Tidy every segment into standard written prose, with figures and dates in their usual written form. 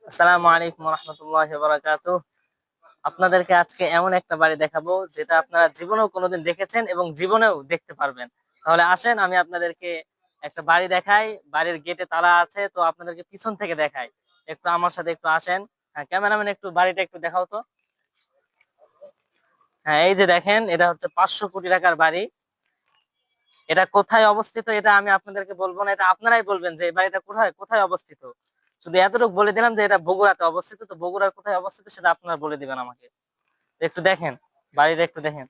আসসালামু আলাইকুম রহমতুল্লাহি ওয়া বারাকাতুহু। আপনাদেরকে আজকে এমন একটা বাড়ি দেখাবো যেটা আপনারা জীবনেও কোনোদিন দেখেছেন এবং জীবনেও দেখতে পারবেন। তাহলে আসেন আমি আপনাদেরকে একটা বাড়ি দেখাই। বাড়ির গেটে তালা আছে, তো আপনাদেরকে পিছন থেকে দেখাই। একটু আমার সাথে একটু আসেন। হ্যাঁ, ক্যামেরাম্যান একটু বাড়িটা একটু দেখাও তো। হ্যাঁ, এই যে দেখেন, এটা হচ্ছে 500 কোটি টাকার বাড়ি। এটা কোথায় অবস্থিত এটা আমি আপনাদেরকে বলবো না, এটা আপনারাই বলবেন যে এই বাড়িটা কোথায় কোথায় অবস্থিত। শুধু এতটুকু বলে দিলাম যে এটা বগুড়াতে অবস্থিত, তো বগুড়ার কোথায় অবস্থিত সেটা আপনারা বলে দিবেন আমাকে। একটু দেখেন, বাড়িটা একটু দেখেন।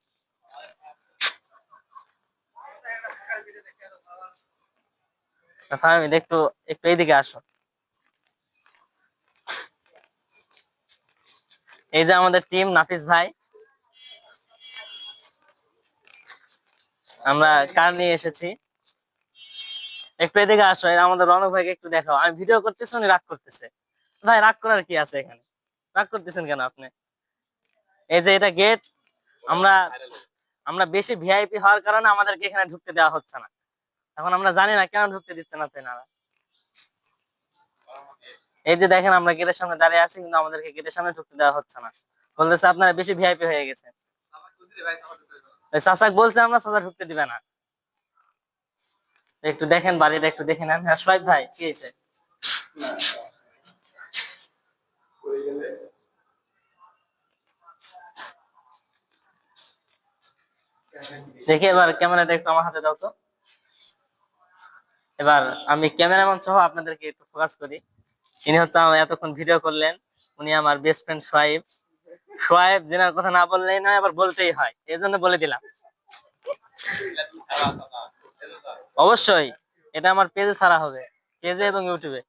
ফাহমিদ, একটু একটু এইদিকে আসো। এই যে আমাদের টিম, নাফিস ভাই, আমরা কার নিয়ে এসেছি। একটু এদিকে আসো, এই আমাদের রনক ভাইকে একটু দেখাও। আমি ভিডিও করতেছি, উনি রাগ করতেছে। ভাই, রাগ করার কি আছে এখানে? রাগ করতেছেন কেন আপনি? এই যে এটা গেট। আমরা আমরা বেশি ভিআইপি হওয়ার কারণে আমাদেরকে এখানে ঢুকতে দেওয়া হচ্ছে না। এখন আমরা জানি না কেন ঢুকতে দিচ্ছে না তেনারা। এই যে দেখেন, আমরা গেটের সামনে দাঁড়িয়ে আছি, কিন্তু আমাদেরকে গেটের সামনে ঢুকতে দেওয়া হচ্ছে না। বলতেছে আপনারা বেশি ভিআইপি হয়ে গেছেন। চাচাক বলছে আমরা, চাচা ঢুকতে দিবে না। একটু দেখেন বাড়িটা, একটু দেখে নেন। হ্যাঁ সোহাইব ভাই, কি হয়েছে? দেখি এবার ক্যামেরাটা একটু আমার হাতে দাও তো। এবার আমি ক্যামেরাম্যান সহ আপনাদেরকে একটু ফোকাস করি। ইনি হচ্ছে আমার এতক্ষণ ভিডিও করলেন, উনি আমার বেস্ট ফ্রেন্ড সোহাইব। সোহাইব জেনার কথা না বললেই নয়, আবার বলতেই হয়, এই জন্য বলে দিলাম। অবশ্যই এটা আমার পেজে ছাড়া হবে, পেজে এবং ইউটিউবে।